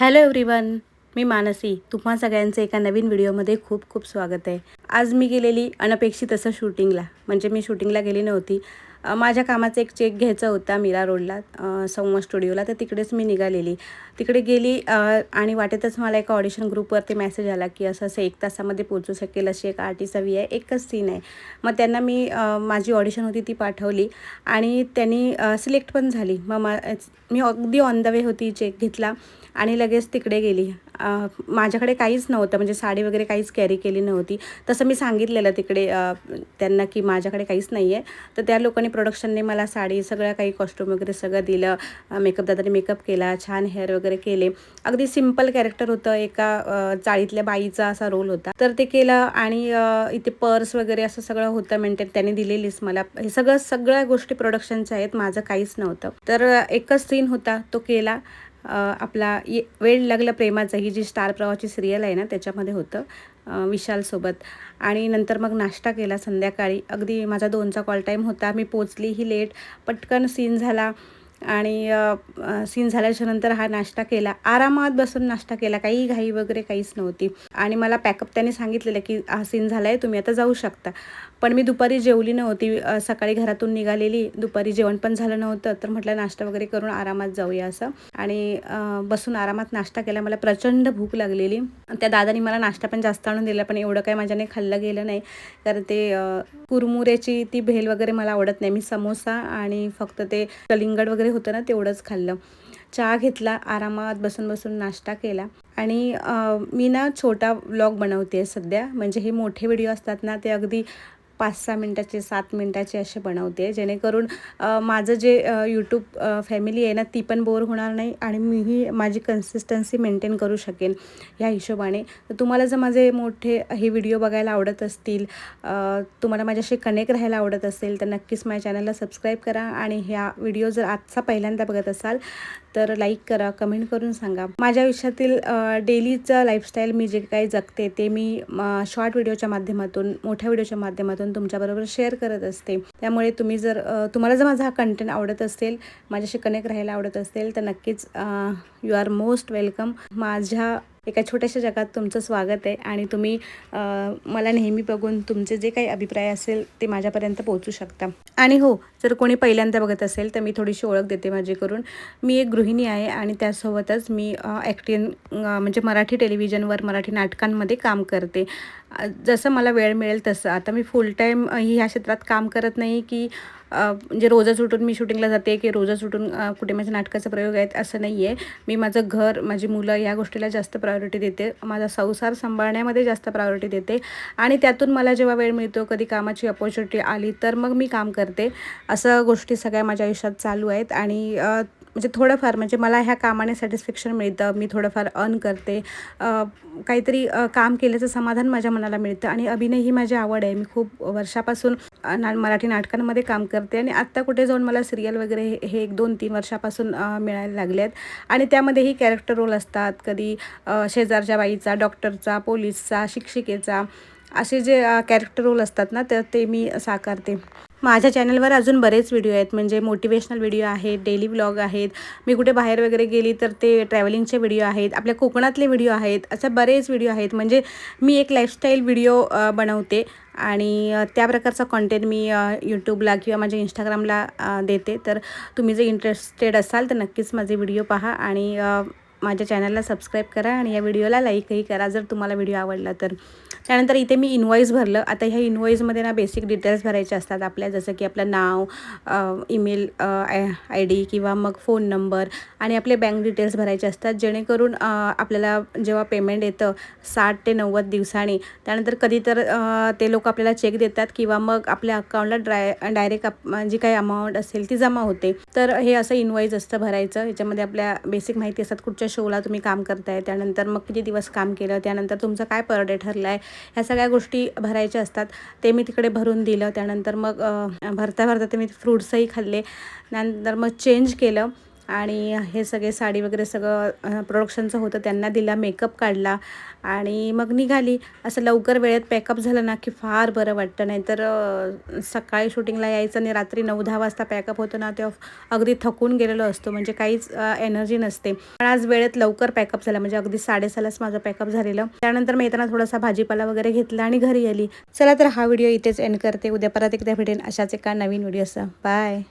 Hello everyone, मी मानसी. तुम्हा सगळ्यांचं एका नवीन व्हिडिओमध्ये खूप खूप स्वागत आहे. आज मी गेलेली अनपेक्षित असं शूटिंगला, म्हणजे मी शूटिंगला गेली नव्हती. माझ्या कामाचा एक चेक घ्यायचा होता मीरा रोडला, संगम स्टुडिओला, तर तिकडेच मी निघालेली. तिकडे गेली आणि वाटेतच मला एका ऑडिशन ग्रुपवरती मेसेज आला की असं असं 1 तासामध्ये पोहोचू शकेल अशी एक आर्टिस्ट हवी आहे, एकच सीन आहे. मग त्यांना मी माझी ऑडिशन होती ती पाठवली आणि त्यांनी सिलेक्ट पण झाली. मग मी अगदी ऑन द वे होती, चेक घेतला आणि लगेच तिकडे गेली. माझ्याकडे काहीच नव्हतं, म्हणजे साडी वगैरे काहीच कॅरी केली नव्हती. तसं मी सांगितलेलं तिकडे त्यांना की माझ्याकडे काहीच नाही आहे. तर त्या लोकांनी प्रोडक्शनने मला साडी, सगळं काही कॉस्ट्यूम वगैरे सगळं दिलं. मेकअप दादाने मेकअप केला, छान हेअर वगैरे केले. अगदी सिम्पल कॅरेक्टर होतं, एका चाळीतल्या बाईचा असा रोल होता. तर ते केलं आणि इथे पर्स वगैरे असं सगळं होतं मेंटेन, त्यांनी दिलेलीच मला. हे सगळ्या गोष्टी प्रोडक्शनच्या आहेत, माझं काहीच नव्हतं. तर एकच सीन होता, तो केला. आपला वेड लागलं प्रेमाचं, ही जी स्टार प्रवाहाची सिरियल आहे ना, त्याच्यामध्ये होतं विशालसोबत. आणि नंतर मग नाश्ता केला संध्याकाळी. अगदी माझा 2चा कॉल टाईम होता. मी पोचलीही लेट. पटकन सीन झाला आणि सीन झाल्याच्या नंतर हा नाश्ता केला. आरामात बसून नाश्ता केला, काही घाई वगैरे काहीच नव्हती. आणि मला पॅकअप त्यांनी सांगितलेलं की हा सीन झाला आहे, तुम्ही आता जाऊ शकता. पण मी दुपारी जेवली नव्हती. सकाळी घरातून निघालेली, दुपारी जेवण पण झालं नव्हतं. तर म्हटलं नाश्ता वगैरे करून आरामात जाऊया असं. आणि बसून आरामात नाश्ता केला. मला प्रचंड भूक लागलेली. त्या दादानी मला नाश्ता पण जास्त आणून दिला, पण एवढं काही माझ्याने खाल्लं गेलं नाही. कारण ते कुरमुऱ्याची ती भेल वगैरे मला आवडत नाही. मी समोसा आणि फक्त ते कलिंगड वगैरे होतं ना, तेवढंच खाल्लं. चहा घेतला, आरामात बसून नाश्ता केला. आणि मी ना छोटा व्लॉग बनवते सध्या. म्हणजे हे मोठे व्हिडिओ असतात ना, ते अगदी 5-6 मिनटाचे, 7 मिनटाचे असे बनवते, जेणेकरून माझं जे यूट्यूब फॅमिली आहे ना, ती पण बोर होणार नाही आणि मीही माझी कन्सिस्टन्सी मेंटेन करू शकेन ह्या हिशोबाने. तर तुम्हाला जर माझे मोठे हे व्हिडिओ बघायला आवडत असतील, तुम्हाला माझ्याशी कनेक्ट राहायला आवडत असेल, तर नक्कीच माझ्या चॅनलला सबस्क्राईब करा. आणि ह्या व्हिडिओ जर आजचा पहिल्यांदा बघत असाल तर लाईक करा, कमेंट करून सांगा. माझ्या आयुष्यातील डेलीचं लाईफस्टाईल मी जे काही जगते ते मी शॉर्ट व्हिडिओच्या माध्यमातून, मोठ्या व्हिडिओच्या माध्यमातून तुमच्याबरोबर शेअर करत असते. त्यामुळे तुम्हाला जर माझा हा कंटेंट आवडत असेल, माझ्याशी कनेक्ट राहायला आवडत असेल, तर नक्कीच यू आर मोस्ट वेलकम. माझ्या एका छोट्याशा जगात तुमचं स्वागत आहे. आणि तुम्ही मला नेहमी बघून तुमचे जे काही अभिप्राय असेल ते माझ्यापर्यंत पोहोचू शकता. आणि हो, जर कोणी पहिल्यांदा बघत असेल तर मी थोडीशी ओळख देते माझी करून. मी एक गृहिणी आहे आणि त्यासोबतच मी ॲक्टिंग, म्हणजे मराठी टेलिव्हिजनवर, मराठी नाटकांमध्ये काम करते. जसं मला वेळ मिळेल तसं. आता मी फुल टाईम ह्या क्षेत्रात काम करत नाही की म्हणजे रोजच उठून मी शूटिंगला जाते की रोजच उठून कुठे माझ्या नाटकाचा प्रयोग आहेत, असं नाही आहे. मी माझं घर, माझी मुलं या गोष्टीला जास्त प्रायोरिटी देते. माझा संसार सांभाळण्यामध्ये जास्त प्रायोरिटी देते. आणि त्यातून मला जेव्हा वेळ मिळतो, कधी कामाची अपॉर्च्युनिटी आली तर मग मी काम करते. असं गोष्टी सगळ्या माझ्या आयुष्यात चालू आहेत. आणि म्हणजे थोडंफार, म्हणजे मला ह्या कामाने सॅटिस्फॅक्शन मिळतं. मी थोडंफार अर्न करते, काहीतरी काम केल्याचं समाधान माझ्या मनाला मिळतं. आणि अभिनय ही माझी आवड आहे. मी खूप वर्षापासून मराठी नाटकांमध्ये काम करते आणि आत्ता कुठे जाऊन मला सिरियल वगैरे हे 1-2-3 वर्षापासून मिळायला लागले आहेत. आणि त्यामध्येही कॅरेक्टर रोल असतात, कधी शेजारच्या बाईचा, डॉक्टरचा, पोलीसचा, शिक्षिकेचा, असे जे कॅरेक्टर रोल असतात ना, तर ते मी साकारते. माझ्या चॅनलवर अजून बरेच व्हिडिओ आहेत, म्हणजे मोटिवेशनल व्हिडिओ आहेत, डेली व्लॉग आहेत. मी कुठे बाहेर वगैरे गेली तर ते ट्रॅव्हलिंगचे व्हिडिओ आहेत, आपल्या कोकणातले व्हिडिओ आहेत, असे बरेच व्हिडिओ आहेत. म्हणजे मी एक लाईफस्टाईल व्हिडिओ बनवते आणि त्या प्रकारचा कॉन्टेंट मी यूट्यूबला किंवा माझ्या इंस्टाग्रामला देते. तर तुम्ही जर इंटरेस्टेड असाल तर नक्कीच माझे व्हिडिओ पहा आणि माझ्या चॅनलला सबस्क्राईब करा आणि या व्हिडिओला लाईकही करा जर तुम्हाला व्हिडिओ आवडला तर. त्यानंतर इथे मी इनवॉईस भरलं. आता ह्या इनवॉईसमध्ये ना बेसिक डिटेल्स भरायचे असतात आपल्या, जसं की आपलं नाव, ईमेल आय डी किंवा मग फोन नंबर आणि आपले बँक डिटेल्स भरायचे असतात, जेणेकरून आपल्याला जेव्हा पेमेंट येतं 60 ते 90 दिवसांनी, त्यानंतर कधी तर ते लोक आपल्याला चेक देतात किंवा मग आपल्या अकाउंटला डायरेक्ट जी काही अमाऊंट असेल ती जमा होते. तर हे असं इनवॉईस असतं भरायचं. याच्यामध्ये आपल्या बेसिक माहिती असतात, कुठच्या शोला तुम्ही काम करताय, त्यानंतर मग किती दिवस काम केलं, त्यानंतर तुमचं काय पर डे ठरलं आहे, ह्या सगळ्या गोष्टी भरायच्या असतात. ते मी तिकडे भरून दिलं. त्यानंतर मग भरता ते मी फ्रूट्सही खाल्ले. नंतर मग चेंज केलं आणि हे सगळे साडी वगैरे सगळं प्रोडक्शनचं होतं त्यांना दिला, मेकअप काढला आणि मग निघाली. असं लवकर वेळेत पॅकअप झालं ना की फार बरं वाटतं. नाहीतर सकाळी शूटिंगला यायचं आणि रात्री 9-10 वाजता पॅकअप होतं ना, तेव्हा अगदी थकून गेलेलो असतो, म्हणजे काहीच एनर्जी नसते. पण आज वेळेत लवकर पॅकअप झाला, म्हणजे अगदी 6:30लाच माझं पॅकअप झालेलं. त्यानंतर मी येताना थोडासा भाजीपाला वगैरे घेतला आणि घरी आली. चला तर हा व्हिडिओ इथेच एंड करते. उद्या परत एकदा भेटेन अशाच एका नवीन व्हिडिओसह. बाय.